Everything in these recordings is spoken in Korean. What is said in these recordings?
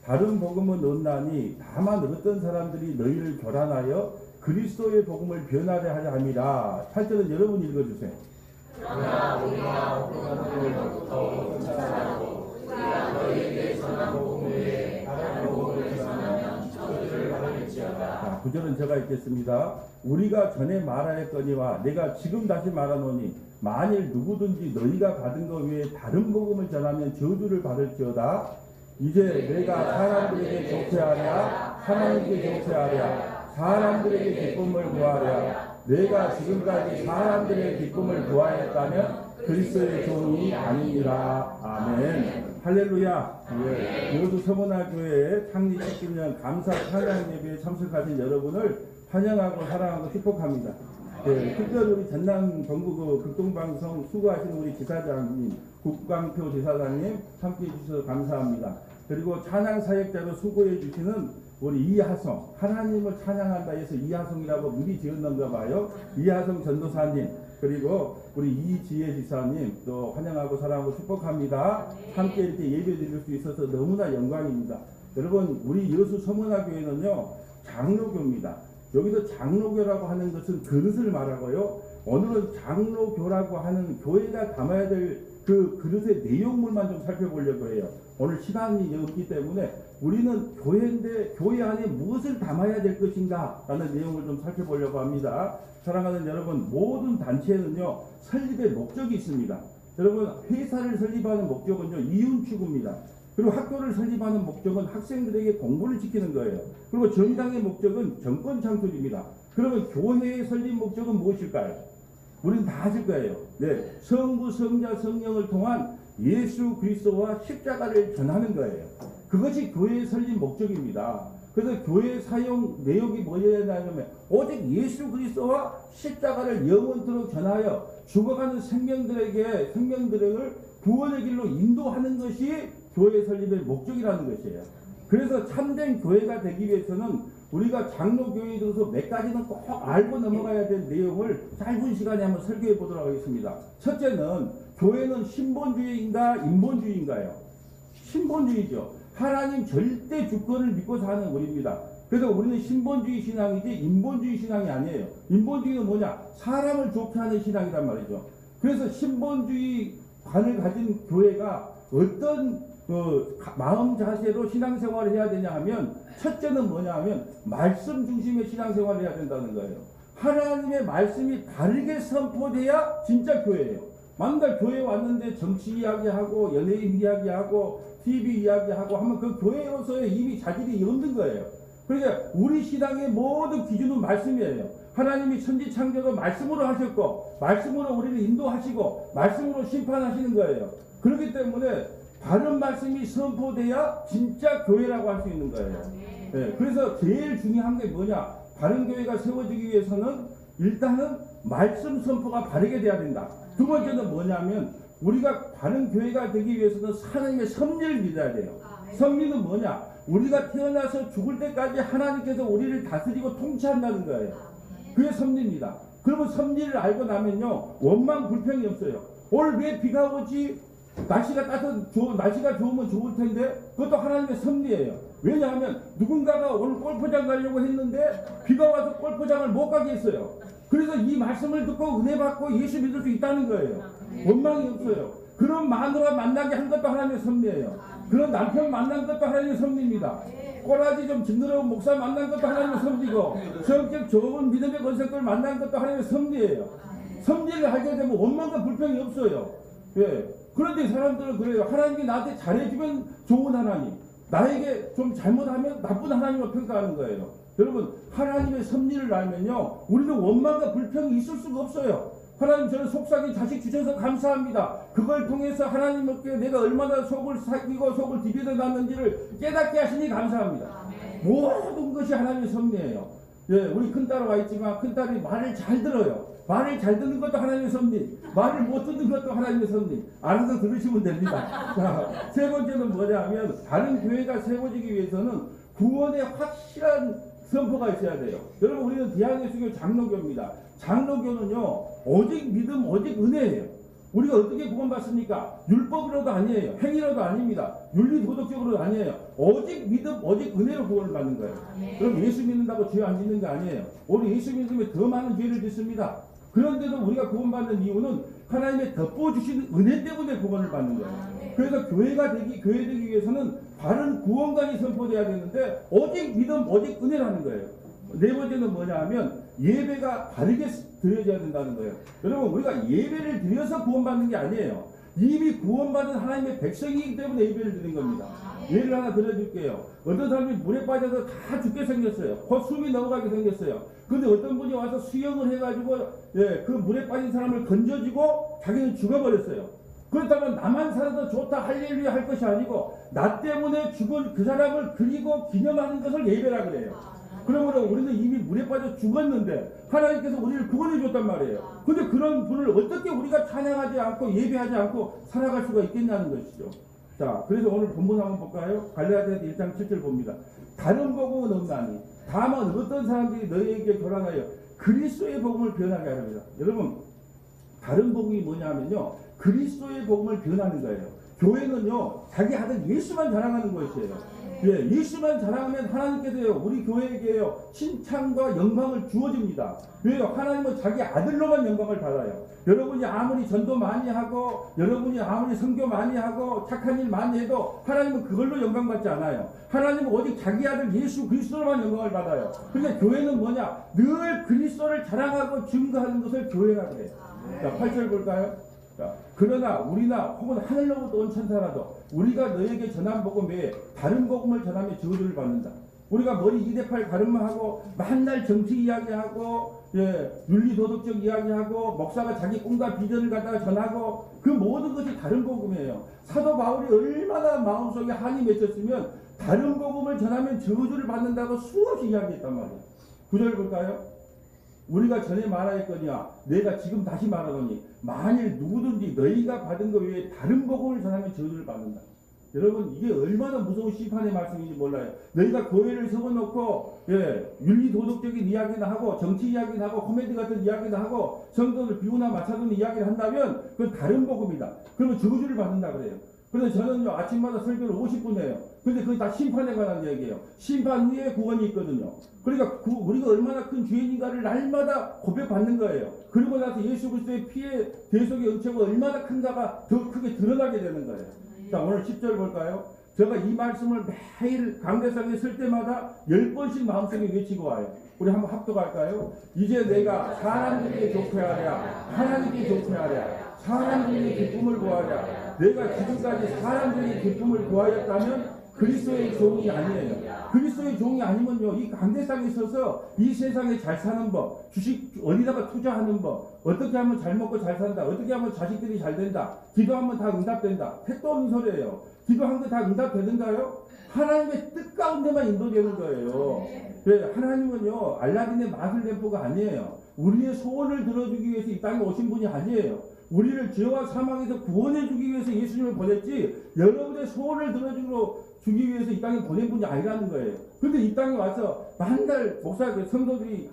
다른 복음은 없나니 다만 어떤 사람들이 너희를 교란하여 그리스도의 복음을 변하려 하려 함이라. 8절은 여러분 읽어주세요. 그러나 우리가 복음으로부터 쫓아나고 우리가 너희에게 전한 복음 외에 다른 복음을 전하면 저주를 받을지어다. 9절은 제가 읽겠습니다. 우리가 전에 말하였거니와 내가 지금 다시 말하노니 만일 누구든지 너희가 받은 것 외에 다른 복음을 전하면 저주를 받을지어다. 이제 내가 사람들에게 좋게 하랴 하나님께 좋게 하랴 사람들에게 기쁨을 구하랴. 내가 지금까지 사람들의 기쁨을 구하였다면 그리스도의 종이 아니니라. 아멘. 할렐루야. 여수 서문화교회 창립 10주년 감사 찬양 예배에 참석하신 여러분을 환영하고 사랑하고 축복합니다. 특별히 우리 전남 전국 극동방송 수고하시는 우리 지사장님, 국광표 지사장님 함께해 주셔서 감사합니다. 그리고 찬양 사역자로 수고해 주시는 우리 이하성, 하나님을 찬양한다 해서 이하성이라고 미리 지었는가 봐요. 이하성 전도사님, 그리고 우리 이지혜 지사님 또 환영하고 사랑하고 축복합니다. 함께 이렇게 예배 드릴 수 있어서 너무나 영광입니다. 여러분, 우리 여수 서문화교회는요 장로교입니다. 여기서 장로교라고 하는 것은 그릇을 말하고요, 오늘은 장로교라고 하는 교회가 담아야 될 그 그릇의 내용물만 좀 살펴보려고 해요. 오늘 시간이 없기 때문에 우리는 교회인데 교회 안에 무엇을 담아야 될 것인가 라는 내용을 좀 살펴보려고 합니다. 사랑하는 여러분, 모든 단체에는요 설립의 목적이 있습니다. 여러분, 회사를 설립하는 목적은요 이윤 추구입니다. 그리고 학교를 설립하는 목적은 학생들에게 공부를 시키는 거예요. 그리고 정당의 목적은 정권 창출입니다. 그러면 교회의 설립 목적은 무엇일까요? 우리는 다 아실 거예요. 성부, 성자, 성령을 통한 예수 그리스도와 십자가를 전하는 거예요. 그것이 교회의 설립 목적입니다. 그래서 교회 사용 내용이 뭐냐면 오직 예수 그리스도와 십자가를 영원토록 전하여 죽어가는 생명들을 구원의 길로 인도하는 것이 교회 설립의 목적이라는 것이에요. 그래서 참된 교회가 되기 위해서는 우리가 장로교회에 들어서 몇 가지는 꼭 알고 넘어가야 될 내용을 짧은 시간에 한번 설교해 보도록 하겠습니다. 첫째는, 교회는 신본주의인가 인본주의인가요? 신본주의죠. 하나님 절대 주권을 믿고 사는 우리입니다. 그래서 우리는 신본주의 신앙이지 인본주의 신앙이 아니에요. 인본주의는 뭐냐? 사람을 좋게 하는 신앙이란 말이죠. 그래서 신본주의 관을 가진 교회가 어떤 마음 자세로 신앙생활을 해야 되냐 하면, 첫째는 뭐냐 하면 말씀 중심의 신앙생활을 해야 된다는 거예요. 하나님의 말씀이 바르게 선포돼야 진짜 교회예요. 맨날 교회 왔는데 정치 이야기하고 연예인 이야기하고 TV 이야기하고 하면 그 교회로서의 이미 자질이 없는 거예요. 그러니까 우리 신앙의 모든 기준은 말씀이에요. 하나님이 천지 창조도 말씀으로 하셨고 말씀으로 우리를 인도하시고 말씀으로 심판하시는 거예요. 그렇기 때문에 바른 말씀이 선포돼야 진짜 교회라고 할 수 있는 거예요. 그래서 제일 중요한 게 뭐냐? 바른 교회가 세워지기 위해서는 일단은 말씀 선포가 바르게 돼야 된다. 두 번째는 뭐냐면 우리가 바른 교회가 되기 위해서는 하나님의 섭리를 믿어야 돼요. 섭리는 뭐냐? 우리가 태어나서 죽을 때까지 하나님께서 우리를 다스리고 통치한다는 거예요. 그게 섭리입니다. 그러면 섭리를 알고 나면요 원망 불평이 없어요. 오늘 왜 비가 오지? 날씨가 좋으면 좋을 텐데 그것도 하나님의 섭리예요. 왜냐하면 누군가가 오늘 골프장 가려고 했는데 비가 와서 골프장을 못 가게 했어요. 그래서 이 말씀을 듣고 은혜 받고 예수 믿을 수 있다는 거예요. 원망이 없어요. 그런 마누라 만나게 한 것도 하나님의 섭리예요. 그런 남편 만난 것도 하나님의 섭리입니다. 꼬라지 좀 징그러운 목사 만난 것도 하나님의 섭리고, 성격 좋은 믿음의 권색들 만난 것도 하나님의 섭리예요. 섭리를 알게 되면 원망과 불평이 없어요. 그런데 사람들은 그래요. 하나님이 나한테 잘해주면 좋은 하나님, 나에게 좀 잘못하면 나쁜 하나님을 평가하는 거예요. 여러분, 하나님의 섭리를 알면요 우리는 원망과 불평이 있을 수가 없어요. 하나님, 저는 속삭인 자식 주셔서 감사합니다. 그걸 통해서 하나님께 내가 얼마나 속을 삭히고 속을 디비져 놨는지를 깨닫게 하시니 감사합니다. 모든 것이 하나님의 섭리예요. 우리 큰딸 와 있지만 큰딸이 말을 잘 들어요. 말을 잘 듣는 것도 하나님의 섭리, 말을 못 듣는 것도 하나님의 섭리. 알아서 들으시면 됩니다. 자, 세 번째는 뭐냐면 다른 교회가 세워지기 위해서는 구원의 확실한 선포가 있어야 돼요. 여러분, 우리는 대한예수교 장로교입니다. 장로교는요 오직 믿음, 오직 은혜예요. 우리가 어떻게 구원받습니까? 율법으로도 아니에요. 행위로도 아닙니다. 윤리도덕적으로도 아니에요. 오직 믿음, 오직 은혜로 구원을 받는 거예요. 그럼 예수 믿는다고 죄 안 짓는 게 아니에요. 우리 예수 믿으면 더 많은 죄를 짓습니다. 그런데도 우리가 구원받는 이유는 하나님의 덮어주신 은혜 때문에 구원을 받는 거예요. 그래서 교회 되기 위해서는 바른 구원관이 선포돼야 되는데 오직 믿음, 오직 은혜라는 거예요. 네 번째는 뭐냐 하면 예배가 바르게 드려져야 된다는 거예요. 여러분, 우리가 예배를 드려서 구원받는 게 아니에요. 이미 구원받은 하나님의 백성이기 때문에 예배를 드린 겁니다. 예를 하나 들어줄게요. 어떤 사람이 물에 빠져서 다 죽게 생겼어요. 곧 숨이 넘어가게 생겼어요. 근데 어떤 분이 와서 수영을 해가지고 그 물에 빠진 사람을 건져주고 자기는 죽어버렸어요. 그렇다면 나만 살아도 좋다 할렐루야 할 것이 아니고 나 때문에 죽은 그 사람을 그리고 기념하는 것을 예배라 그래요. 그러므로 우리는 이미 물에 빠져 죽었는데 하나님께서 우리를 구원해 줬단 말이에요. 근데 그런 분을 어떻게 우리가 찬양하지 않고 예배하지 않고 살아갈 수가 있겠냐는 것이죠. 자, 그래서 오늘 본문 한번 볼까요? 갈라디아서 1장 7절 봅니다. 다른 복음은 없나니 다만 어떤 사람들이 너희에게 교란하여 그리스도의 복음을 변하게 하렵니다. 여러분, 다른 복음이 뭐냐면요, 그리스도의 복음을 변하는 거예요. 교회는요, 자기 아들 예수만 자랑하는 것이에요. 예, 예수만 자랑하면 하나님께서요, 우리 교회에게요, 칭찬과 영광을 주어집니다. 왜요? 하나님은 자기 아들로만 영광을 받아요. 여러분이 아무리 전도 많이 하고, 여러분이 아무리 선교 많이 하고, 착한 일 많이 해도 하나님은 그걸로 영광받지 않아요. 하나님은 오직 자기 아들 예수 그리스도로만 영광을 받아요. 그러니까 교회는 뭐냐? 늘 그리스도를 자랑하고 증거하는 것을 교회라고 해요. 자, 8절 볼까요? 자, 그러나 우리나 혹은 하늘로부터 온 천사라도 우리가 너에게 전한 복음 외에 다른 복음을 전하며 저주를 받는다. 우리가 머리 2대8 가름만 하고 맨날 정치 이야기하고 윤리도덕적 이야기하고 목사가 자기 꿈과 비전을 갖다가 전하고 그 모든 것이 다른 복음이에요. 사도 바울이 얼마나 마음속에 한이 맺혔으면 다른 복음을 전하면 저주를 받는다고 수없이 이야기했단 말이에요. 9절 볼까요? 우리가 전에 말하였거니와 내가 지금 다시 말하노니 만일 누구든지 너희가 받은 것 외에 다른 복음을 전하면 저주를 받는다. 여러분, 이게 얼마나 무서운 심판의 말씀인지 몰라요. 너희가 교회를 세워놓고 윤리도덕적인 이야기나 하고 정치 이야기나 하고 코미디 같은 이야기나 하고 성도를 비우나 맞춰두는 이야기를 한다면 그건 다른 복음이다. 그러면 저주를 받는다 그래요. 그래서 저는요, 아침마다 설교를 50분 해요. 근데 그게 다 심판에 관한 얘기예요. 심판 후에 구원이 있거든요. 그러니까 우리가 얼마나 큰 죄인인가를 날마다 고백받는 거예요. 그리고 나서 예수 그리스도의 피의 대속의 은총이 얼마나 큰가가 더 크게 드러나게 되는 거예요. 자, 오늘 10절 볼까요? 제가 이 말씀을 매일 강대상에 설 때마다 10번씩 마음속에 외치고 와요. 우리 한번 합독할까요? 이제 내가 사람들에게 족회하랴, 하나님께 족회하랴, 사람들에게 기쁨을 구하랴. 내가 지금까지 사람들에게 기쁨을 구하였다면 그리스도의 종이 아니에요. 그리스도의 종이 아니면요, 이 강대상에 서서 이 세상에 잘 사는 법, 주식 어디다가 투자하는 법, 어떻게 하면 잘 먹고 잘 산다, 어떻게 하면 자식들이 잘 된다, 기도하면 다 응답된다. 택도 없는 소리예요. 기도한 거 다 응답되는가요? 하나님의 뜻 가운데만 인도되는 거예요. 네, 하나님은요, 알라딘의 마술램프가 아니에요. 우리의 소원을 들어주기 위해서 이 땅에 오신 분이 아니에요. 우리를 죄와 사망에서 구원해주기 위해서 예수님을 보냈지, 여러분의 소원을 들어주기 위해서 이 땅에 보낸 분이 아니라는 거예요. 근데 이 땅에 와서 만날 목사 성도들이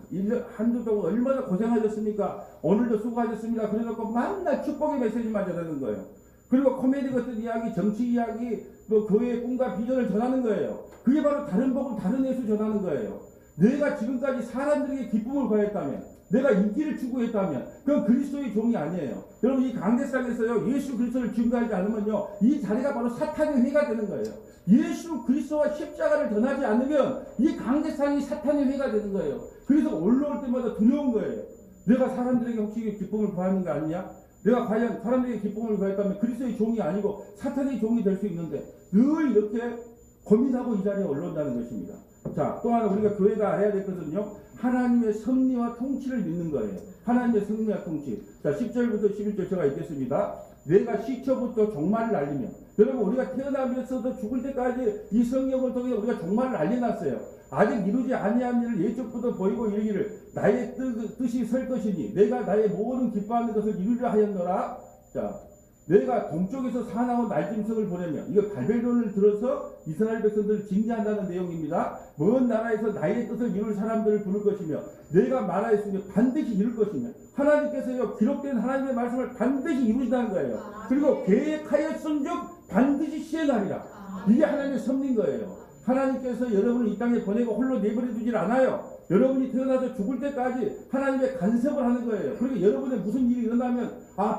한 주 동안 얼마나 고생하셨습니까? 오늘도 수고하셨습니다. 그래놓고 만날 축복의 메시지만 전하는 거예요. 그리고 코미디 같은 이야기, 정치 이야기, 또 교회의 꿈과 비전을 전하는 거예요. 그게 바로 다른 복음, 다른 예수 전하는 거예요. 내가 지금까지 사람들에게 기쁨을 구했다면, 내가 인기를 추구했다면 그건 그리스도의 종이 아니에요. 여러분, 이 강대상에서요, 예수 그리스도를 증거하지 않으면요, 이 자리가 바로 사탄의 회가 되는 거예요. 예수 그리스도와 십자가를 전하지 않으면 이 강대상이 사탄의 회가 되는 거예요. 그래서 올라올 때마다 두려운 거예요. 내가 사람들에게 혹시 기쁨을 구하는 거 아니냐? 내가 과연 사람들에게 기쁨을 구했다면 그리스도의 종이 아니고 사탄의 종이 될 수 있는데 늘 이렇게 고민하고 이 자리에 올라온다는 것입니다. 자, 또 하나 우리가 교회가 알아야 될 것은요, 하나님의 섭리와 통치를 믿는 거예요. 하나님의 섭리와 통치. 자, 10절부터 11절 제가 읽겠습니다. 내가 시초부터 종말을 알리며, 여러분, 우리가 태어나면서도 죽을 때까지 이 성경을 통해 우리가 종말을 알려놨어요. 아직 이루지 아니한 일을 예적부터 보이고 이르기를 나의 뜻이 설 것이니 내가 나의 모든 기뻐하는 것을 이루려 하였노라. 자, 내가 동쪽에서 사나운 날짐승을 보내며, 이거 바벨론을 들어서 이스라엘 백성들을 징계한다는 내용입니다. 먼 나라에서 나의 뜻을 이룰 사람들을 부를 것이며 내가 말하였으니 반드시 이룰 것이며 하나님께서요 기록된 하나님의 말씀을 반드시 이루신다는 거예요. 그리고 계획하였은즉 반드시 시행하리라. 이게 하나님의 섭리인 거예요. 하나님께서 여러분을 이 땅에 보내고 홀로 내버려 두질 않아요. 여러분이 태어나서 죽을 때까지 하나님의 간섭을 하는 거예요. 그리고 여러분의 무슨 일이 일어나면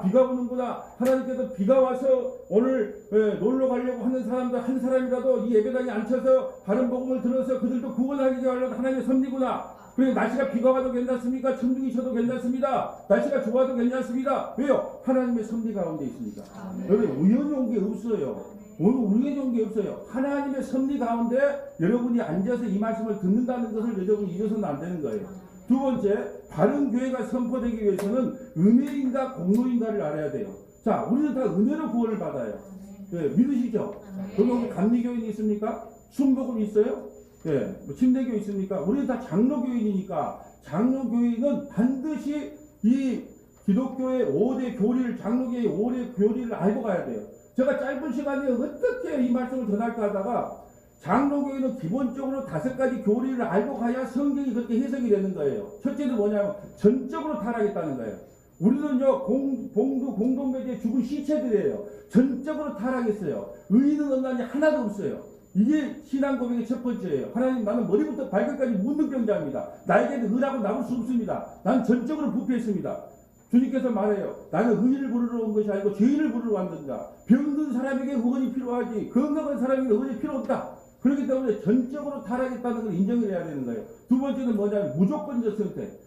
비가 오는구나. 하나님께서 비가 와서 오늘 놀러 가려고 하는 사람들 한 사람이라도 이 예배당에 앉혀서 바른 복음을 들어서 그들도 구원하게 하려고 하나님의 섭리구나. 그리고 날씨가 비가 와도 괜찮습니까? 천둥이 쳐도 괜찮습니다. 날씨가 좋아도 괜찮습니다. 왜요? 하나님의 섭리 가운데 있으니까. 여러분 우연히 온 게 없어요. 오늘 우연히 온 게 없어요. 하나님의 섭리 가운데 여러분이 앉아서 이 말씀을 듣는다는 것을 여러분이 잊어서는 안 되는 거예요. 두 번째, 바른 교회가 선포되기 위해서는 은혜인가 공로인가를 알아야 돼요. 자, 우리는 다 은혜로 구원을 받아요. 네, 믿으시죠? 여러분 감리교인이 있습니까? 순복음이 있어요? 네, 뭐 침례교 있습니까? 우리는 다 장로교인이니까 장로교인은 반드시 이 기독교의 5대 교리를 장로교의 5대 교리를 알고 가야 돼요. 제가 짧은 시간에 어떻게 이 말씀을 전할까 하다가 장로교회는 기본적으로 5가지 교리를 알고 가야 성경이 그렇게 해석이 되는 거예요. 첫째는 뭐냐면 전적으로 타락했다는 거예요. 우리는요 봉두 공동묘지에 죽은 시체들이에요. 전적으로 타락했어요. 의인은 언란이 하나도 없어요. 이게 신앙 고백의 첫 번째예요. 하나님, 나는 머리부터 발끝까지 문득병자입니다. 나에게는 의라고 남을 수 없습니다. 난 전적으로 부패했습니다. 주님께서 말해요. 나는 의인을 부르러 온 것이 아니고 죄인을 부르러 왔는다. 병든 사람에게 의원이 필요하지 건강한 사람에게 의원이 필요 없다. 그렇기 때문에 전적으로 타락했다는 걸 인정을 해야 되는 거예요. 두 번째는 뭐냐면 무조건적 선택.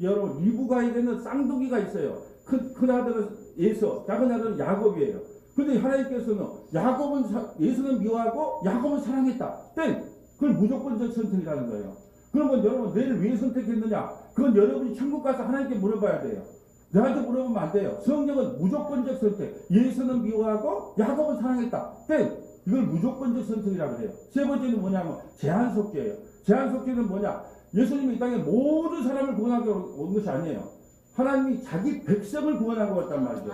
여러분 미부가에 되는 쌍둥이가 있어요. 큰 아들은 예수, 작은 아들은 야곱이에요. 근데 하나님께서는 예수는 미워하고 야곱은 사랑했다. 땡! 그걸 무조건적 선택이라는 거예요. 그러면 여러분 내를 왜 선택했느냐? 그건 여러분이 천국 가서 하나님께 물어봐야 돼요. 나한테 물어보면 안 돼요. 성경은 무조건적 선택. 예수는 미워하고 야곱은 사랑했다. 땡! 이걸 무조건적 선택이라고 해요. 세 번째는 뭐냐면 제한속죄예요. 제한속죄는 뭐냐? 예수님이 이 땅에 모든 사람을 구원하기 온 것이 아니에요. 하나님이 자기 백성을 구원하고 왔단 말이죠.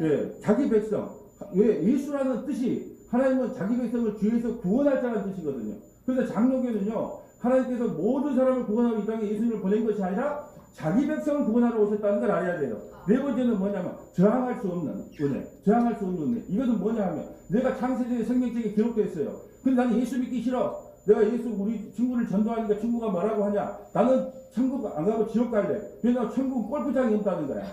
예, 자기 백성. 왜? 예수라는 뜻이 하나님은 자기 백성을 죄에서 구원할 자라는 뜻이거든요. 그래서 장로교는요, 하나님께서 모든 사람을 구원하고 이 땅에 예수님을 보낸 것이 아니라 자기 백성을 구원하러 오셨다는 걸 알아야 돼요. 네 번째는 뭐냐면 저항할 수 없는 은혜. 저항할 수 없는 은혜. 이것은 뭐냐 하면 내가 창세전에 생명책에 기록되어 있어요. 근데 나는 예수 믿기 싫어. 내가 우리 친구를 전도하니까 친구가 뭐라고 하냐. 나는 천국 안 가고 지옥 갈래. 왜냐면 천국은 골프장이 없다는 거야.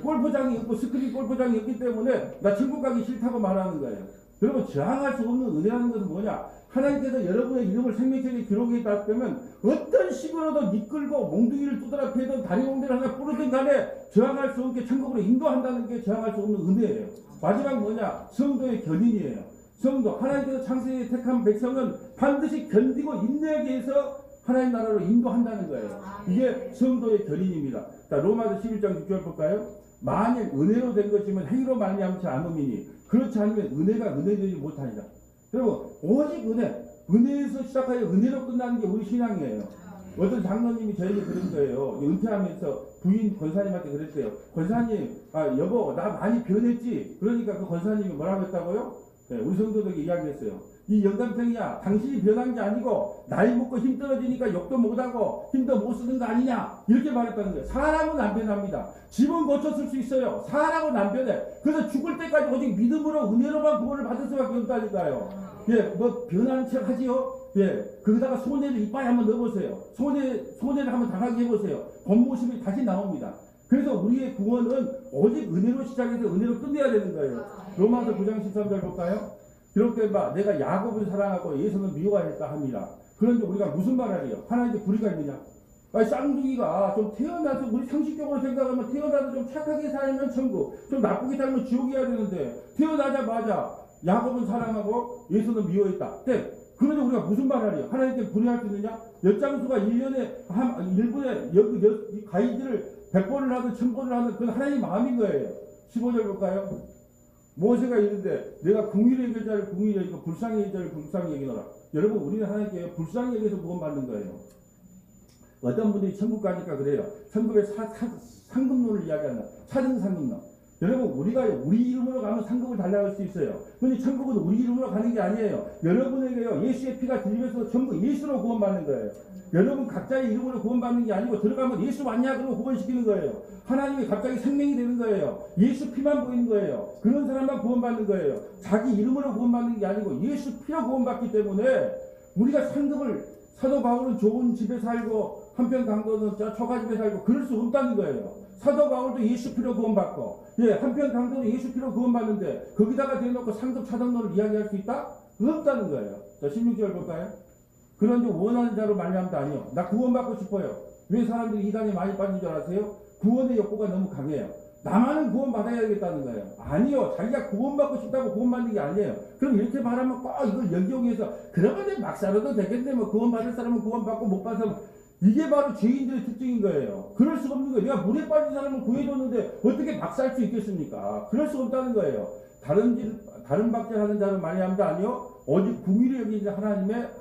골프장이 없고 스크린 골프장이 없기 때문에 나 천국 가기 싫다고 말하는 거예요. 여러분 저항할 수 없는 은혜라는 것은 뭐냐. 하나님께서 여러분의 이름을 생명책에 기록했다 그러면 어떤 식으로든 이끌고 몽둥이를 두드려 패든 다리 몽둥이를 하나 뿌리든 간에 저항할 수 없게 천국으로 인도한다는 게 저항할 수 없는 은혜예요. 마지막 뭐냐? 성도의 견인이에요. 성도, 하나님께서 창세기에 택한 백성은 반드시 견디고 인내하기 위해서 하나님 나라로 인도한다는 거예요. 이게 성도의 견인입니다. 자, 로마서 11장 6절 볼까요? 만일 은혜로 된 것이면 행위로 말미암지 않음이니 그렇지 않으면 은혜가 은혜되지 못하니라. 여러분 오직 은혜에서 시작하여 은혜로 끝나는 게 우리 신앙이에요. 어떤 장로님이 저에게 그런 거예요. 은퇴하면서 부인 권사님한테 그랬대요. 권사님, 여보 나 많이 변했지. 그러니까 그 권사님이 뭐라고 했다고요? 네, 우리 성도들에게 이야기했어요. 이 영감탱이야, 당신이 변한 게 아니고 나이 먹고 힘 떨어지니까 욕도 못하고 힘도 못 쓰는 거 아니냐 이렇게 말했다는 거예요. 사람은 안 변합니다. 집은 고쳤을 수 있어요. 사람은 안 변해. 그래서 죽을 때까지 오직 믿음으로 은혜로만 구원을 받을 수밖에 없다니까요. 예, 뭐 변하는 척 하지요. 예, 거기다가 손해를 이빨에 한번 넣어보세요. 손해를 한번 당하게 해보세요. 본모습이 다시 나옵니다. 그래서 우리의 구원은 오직 은혜로 시작해서 은혜로 끝내야 되는 거예요. 로마서 9장 13절 볼까요? 기록된 바 내가 야곱을 사랑하고 예수는 미워하였다 합니다. 그런데 우리가 무슨 말을 해요? 하나님께 불의가 있느냐? 쌍둥이가 좀 태어나서 우리 상식적으로 생각하면 태어나서 좀 착하게 살면 천국, 좀 나쁘게 살면 지옥이어야 되는데 태어나자마자 야곱은 사랑하고 예수는 미워했다. 네. 그런데 우리가 무슨 말을 해요? 하나님께 불의할 수 있느냐? 엿장수가 1분에 가이드를 100번을 하든 1000번을 하든 그건 하나님의 마음인 거예요. 15절 볼까요? 모세가 이르되 내가 궁일의 여길 자를 궁일히 여기고 불쌍히 여길 자를 불쌍히 여기노라. 여러분 우리는 하나님께 불쌍히 여기서 구원받는 거예요. 어떤 분들이 천국 가니까 그래요. 천국의 상급론을 이야기하는 차등상급론. 여러분 우리가 우리 이름으로 가면 상급을 달라갈 수 있어요. 근데 천국은 우리 이름으로 가는 게 아니에요. 여러분에게요 예수의 피가 들리면서 전부 예수로 구원받는 거예요. 여러분 각자의 이름으로 구원받는 게 아니고 들어가면 예수 왔냐 그러면 구원시키는 거예요. 하나님이 갑자기 생명이 되는 거예요. 예수 피만 보이는 거예요. 그런 사람만 구원받는 거예요. 자기 이름으로 구원받는 게 아니고 예수 피로 구원받기 때문에 우리가 상급을 사도 바울은 좋은 집에 살고 한편 강도는 초가집에 살고 그럴 수 없다는 거예요. 사도 바울도 예수 피로 구원받고 한편 강도는 예수 피로 구원받는데 거기다가 대놓고 상급 차등론을 이야기할 수 있다? 없다는 거예요. 자 16절 볼까요? 그런데 원하는 자로 말미암다 아니요. 나 구원받고 싶어요. 왜 사람들이 이단에 많이 빠진 줄 아세요? 구원의 욕구가 너무 강해요. 나만은 구원받아야겠다는 거예요. 아니요. 자기가 구원받고 싶다고 구원받는 게 아니에요. 그럼 이렇게 말하면 꼭 이걸 연경해서 그러면 막 살아도 되겠네. 뭐 구원받을 사람은 구원받고 못 받을 사람은 이게 바로 죄인들의 특징인 거예요. 그럴 수가 없는 거예요. 내가 물에 빠진 사람을 구해줬는데 어떻게 막 살 수 있겠습니까? 그럴 수가 없다는 거예요. 다른 박제하는 자는 말미암다 아니요. 오직 궁일을 여기는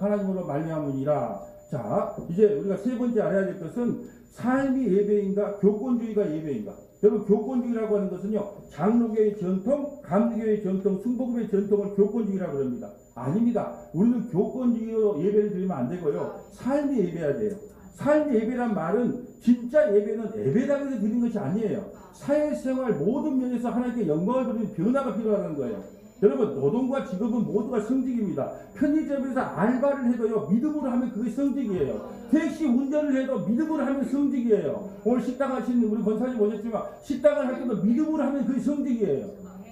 하나님으로 말미암으니라. 자, 이제 우리가 세 번째 알아야 될 것은 삶이 예배인가, 교권주의가 예배인가. 여러분 교권주의라고 하는 것은요, 장로교의 전통, 감리교의 전통, 순복음의 전통을 교권주의라고 합니다. 아닙니다. 우리는 교권주의로 예배를 드리면 안 되고요. 삶이 예배해야 돼요. 삶의 예배란 말은 진짜 예배는 예배당에서 드리는 것이 아니에요. 사회생활 모든 면에서 하나님께 영광을 드리는 변화가 필요하다는 거예요. 여러분 노동과 직업은 모두가 성직입니다. 편의점에서 알바를 해도요 믿음으로 하면 그게 성직이에요. 택시 운전을 해도 믿음으로 하면 성직이에요. 오늘 식당 하시는 우리 권사님 오셨지만 식당을 할 때도 믿음으로 하면 그게 성직이에요.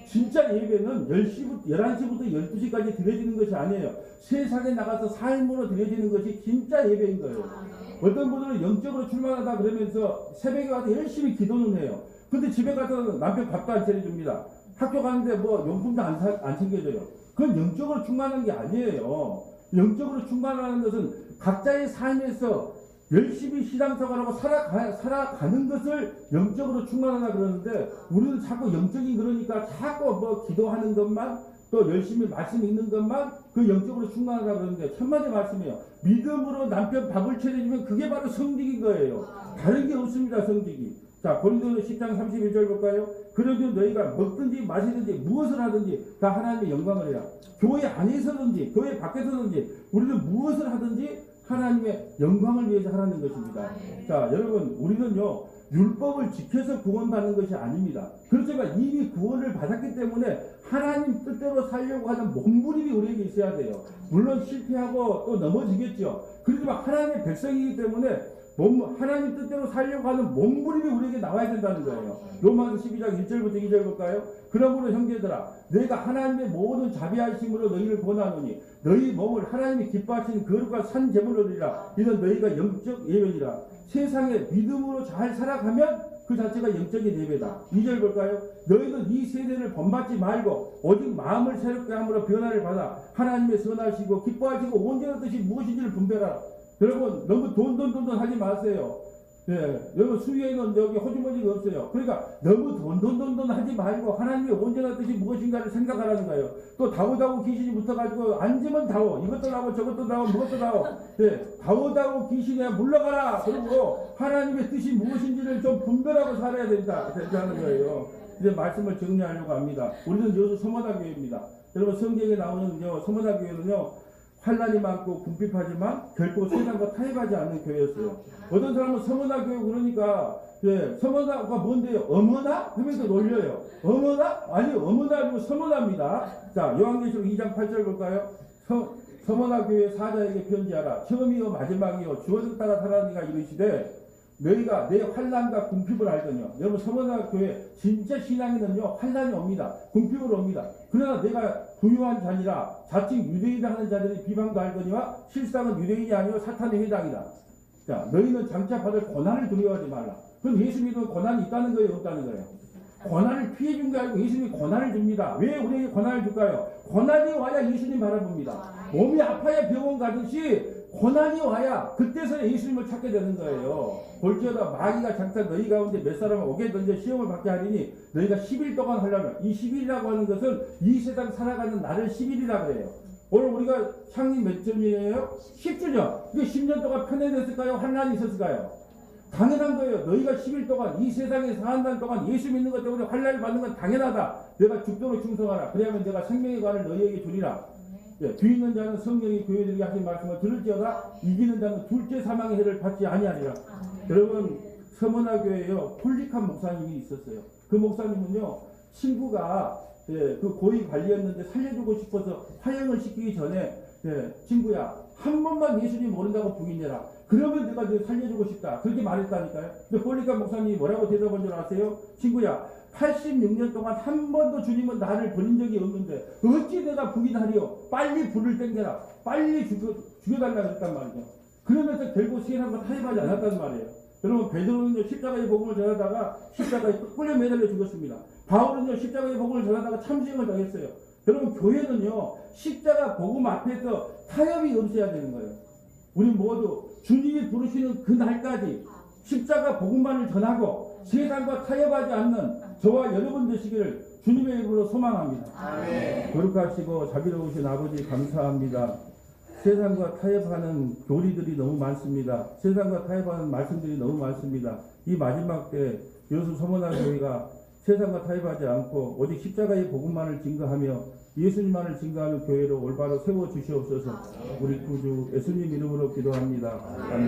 진짜 예배는 11시부터 12시까지 드려지는 것이 아니에요. 세상에 나가서 삶으로 드려지는 것이 진짜 예배인 거예요. 어떤 분들은 영적으로 출마하다 그러면서 새벽에 와서 열심히 기도는 해요. 근데 집에 가서 남편 밥도 안 차려줍니다. 학교 가는데 뭐 용품도 안 챙겨줘요. 그건 영적으로 충만한 게 아니에요. 영적으로 충만하는 것은 각자의 삶에서 열심히 신앙생활하고 살아가는 것을 영적으로 충만하다 그러는데 우리는 자꾸 영적인 그러니까 자꾸 뭐 기도하는 것만 또 열심히 말씀 읽는 것만 그 영적으로 충만하다 그러는데 천만의 말씀이에요. 믿음으로 남편 밥을 차려주면 그게 바로 성직인 거예요. 다른 게 없습니다. 성직이. 자, 고린도서 10장 31절 볼까요? 그러므로 너희가 먹든지 마시든지 무엇을 하든지 다 하나님의 영광을 해라. 교회 안에서든지 교회 밖에서든지 우리는 무엇을 하든지 하나님의 영광을 위해서 하라는 것입니다. 자, 여러분 우리는요 율법을 지켜서 구원받는 것이 아닙니다. 그렇지만 이미 구원을 받았기 때문에 하나님 뜻대로 살려고 하는 몸부림이 우리에게 있어야 돼요. 물론 실패하고 또 넘어지겠죠. 그렇지만 하나님의 백성이기 때문에 하나님 뜻대로 살려고 하는 몸부림이 우리에게 나와야 된다는 거예요. 로마서 12장 1절부터 2절 볼까요? 그러므로 형제들아 내가 하나님의 모든 자비하심으로 너희를 권하노니 너희 몸을 하나님이 기뻐하시는 거룩한 산 제물로 드리라. 이는 너희가 영적 예배니라. 세상에 믿음으로 잘 살아가면 그 자체가 영적인 예배다. 2절 볼까요? 너희는 이 세대를 본받지 말고 오직 마음을 새롭게 함으로 변화를 받아 하나님의 선하시고 기뻐하시고 온전한 뜻이 무엇인지를 분별하라. 여러분 너무 돈 하지 마세요. 예, 여러분 수위에는 여기 호주머니가 없어요. 그러니까 너무 돈 하지 말고 하나님의 온전한 뜻이 무엇인가를 생각하라는 거예요. 또 다오다오 귀신이 붙어가지고 앉으면 다오 이것도 다오 저것도 다오 무엇도 다오. 예, 다오다오 귀신이야 물러가라. 그리고 하나님의 뜻이 무엇인지를 좀 분별하고 살아야 된다는 거예요. 이제 말씀을 정리하려고 합니다. 우리는 여수 서머다 교회입니다. 여러분 성경에 나오는 서머다 교회는요. 환란이 많고 궁핍하지만 결코 세상과 타협하지 않는 교회였어요. 어떤 사람은 서머나 교회 그러니까 서머나가 뭔데요? 어머나? 하면서 놀려요. 어머나? 아니 어머나 아니고 서머나입니다. 자 요한계시록 2장 8절 볼까요? 서머나 교회 사자에게 편지하라. 처음이요 마지막이요 주어졌다가 살아니가 이르시되 너희가 내 환난과 궁핍을 알거니와. 여러분 서머나 교회 진짜 신앙에는요 환난이 옵니다. 궁핍을 옵니다. 그러나 내가 부유한 자니라 자칭 유대인을 하는 자들이 비방도 알거니와 실상은 유대인이 아니요 사탄의 회당이다. 자 너희는 장차 받을 고난을 두려워하지 말라. 그럼 예수 믿으면 고난이 있다는 거예요 없다는 거예요? 고난을 피해 준 게 아니고 예수님이 고난을 줍니다. 왜 우리에게 고난을 줄까요? 고난이 와야 예수님 바라봅니다. 몸이 아파야 병원 가듯이 고난이 와야 그때서야 예수님을 찾게 되는 거예요. 볼지어다 마귀가 장차 너희 가운데 몇 사람을 오게 던져 시험을 받게 하리니 너희가 10일 동안 하려면 이 10일이라고 하는 것은 이 세상 살아가는 날을 10일이라고 해요. 오늘 우리가 창립 몇 주년이에요? 10주년. 이게 10년 동안 편애됐을까요? 환난이 있었을까요? 당연한 거예요. 너희가 10일 동안 이 세상에 사한다는 동안 예수 믿는 것 때문에 환난을 받는 건 당연하다. 내가 죽도록 충성하라. 그래야면 내가 생명의 관을 너희에게 주리라. 예, 뒤 있는 자는 성령이 교회들에게 하신 말씀을 들을지어다 이기는 자는 둘째 사망의 해를 받지 아니하리라. 여러분 서문화교회에요 폴리칸 목사님이 있었어요. 그 목사님은요 친구가 그 고위 관리였는데 살려주고 싶어서 화형을 시키기 전에 친구야 한 번만 예수님 모른다고 부인해라. 그러면 내가 너 살려주고 싶다. 그렇게 말했다니까요. 근데 폴리칸 목사님이 뭐라고 대답한 줄 아세요? 친구야 86년 동안 한 번도 주님은 나를 버린 적이 없는데 어찌 내가 부인하리요. 빨리 불을 땡겨라. 빨리 죽여달라 그랬단 말이죠. 그러면서 결국 세상과 타협하지 않았단 말이에요. 여러분 베드로는요 십자가의 복음을 전하다가 십자가에 끌려 매달려 죽었습니다. 바울은요 십자가의 복음을 전하다가 참수형을 당했어요. 여러분 교회는요 십자가 복음 앞에서 타협이 없어야 되는 거예요. 우리 모두 주님이 부르시는 그 날까지 십자가 복음만을 전하고 세상과 타협하지 않는 저와 여러분 되시기를 주님의 이름으로 소망합니다. 아멘. 거룩하시고 자비로우신 아버지 감사합니다. 세상과 타협하는 교리들이 너무 많습니다. 세상과 타협하는 말씀들이 너무 많습니다. 이 마지막 때 여수 서문화교회가 세상과 타협하지 않고 오직 십자가의 복음만을 증거하며 예수님만을 증거하는 교회로 올바로 세워주시옵소서. 우리 구주 예수님 이름으로 기도합니다. 아멘.